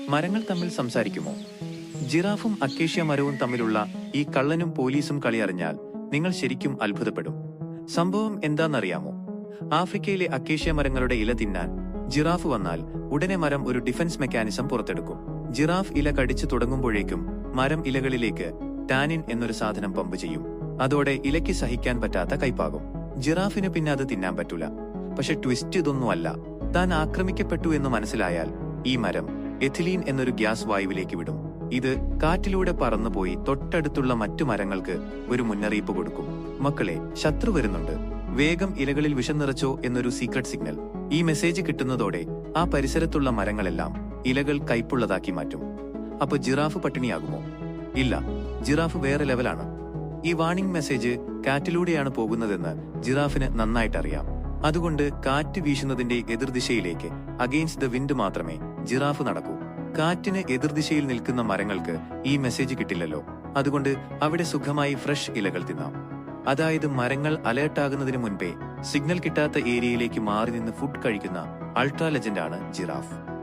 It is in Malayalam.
മരങ്ങൾ തമ്മിൽ സംസാരിക്കുമോ? ജിറാഫും അക്കേഷ്യ മരവും തമ്മിലുള്ള ഈ കള്ളനും പോലീസും കളി അറിഞ്ഞാൽ നിങ്ങൾ ശരിക്കും അത്ഭുതപ്പെടും. സംഭവം എന്താണെന്നറിയാമോ? ആഫ്രിക്കയിലെ അക്കേഷ്യ മരങ്ങളുടെ ഇല തിന്നാൻ ജിറാഫ് വന്നാൽ ഉടനെ മരം ഒരു ഡിഫൻസ് മെക്കാനിസം പുറത്തെടുക്കും. ജിറാഫ് ഇല കടിച്ചു തുടങ്ങുമ്പോഴേക്കും മരം ഇലകളിലേക്ക് ടാനിൻ എന്നൊരു സാധനം പമ്പ് ചെയ്യും. അതോടെ ഇലയ്ക്ക് സഹിക്കാൻ പറ്റാത്ത കയ്പാകും. ജിറാഫിന് പിന്നെ അത് തിന്നാൻ പറ്റൂല. പക്ഷെ ട്വിസ്റ്റ് ഇതൊന്നുമല്ല. താൻ ആക്രമിക്കപ്പെട്ടു എന്ന് മനസ്സിലായാൽ ഈ മരം എഥിലീൻ എന്നൊരു ഗ്യാസ് വായുവിലേക്ക് വിടും. ഇത് കാറ്റിലൂടെ പറന്നുപോയി തൊട്ടടുത്തുള്ള മറ്റു മരങ്ങൾക്ക് ഒരു മുന്നറിയിപ്പ് കൊടുക്കും. മക്കളെ, ശത്രു വരുന്നുണ്ട്, വേഗം ഇലകളിൽ വിഷം നിറച്ചോ എന്നൊരു സീക്രട്ട് സിഗ്നൽ. ഈ മെസ്സേജ് കിട്ടുന്നതോടെ ആ പരിസരത്തുള്ള മരങ്ങളെല്ലാം ഇലകൾ കയ്പുള്ളതാക്കി മാറ്റും. അപ്പൊ ജിറാഫ് പട്ടിണിയാകുമോ? ഇല്ല, ജിറാഫ് വേറെ ലെവലാണ്. ഈ വാർണിംഗ് മെസ്സേജ് കാറ്റിലൂടെയാണ് പോകുന്നതെന്ന് ജിറാഫിന് നന്നായിട്ടറിയാം. അതുകൊണ്ട് കാറ്റ് വീശുന്നതിന്റെ എതിർദിശയിലേക്ക്, അഗെയിൻസ്റ്റ് ദ വിൻഡ്, മാത്രമേ ജിറാഫ് നടക്കൂ. കാറ്റിന് എതിർദിശയിൽ നിൽക്കുന്ന മരങ്ങൾക്ക് ഈ മെസ്സേജ് കിട്ടില്ലല്ലോ. അതുകൊണ്ട് അവിടെ സുഖമായി ഫ്രഷ് ഇലകൾ തിന്നാം. അതായത് മരങ്ങൾ അലേർട്ടാകുന്നതിന് മുൻപേ സിഗ്നൽ കിട്ടാത്ത ഏരിയയിലേക്ക് മാറി നിന്ന് ഫുഡ് കഴിക്കുന്ന അൾട്രാ ലെജൻഡാണ് ജിറാഫ്.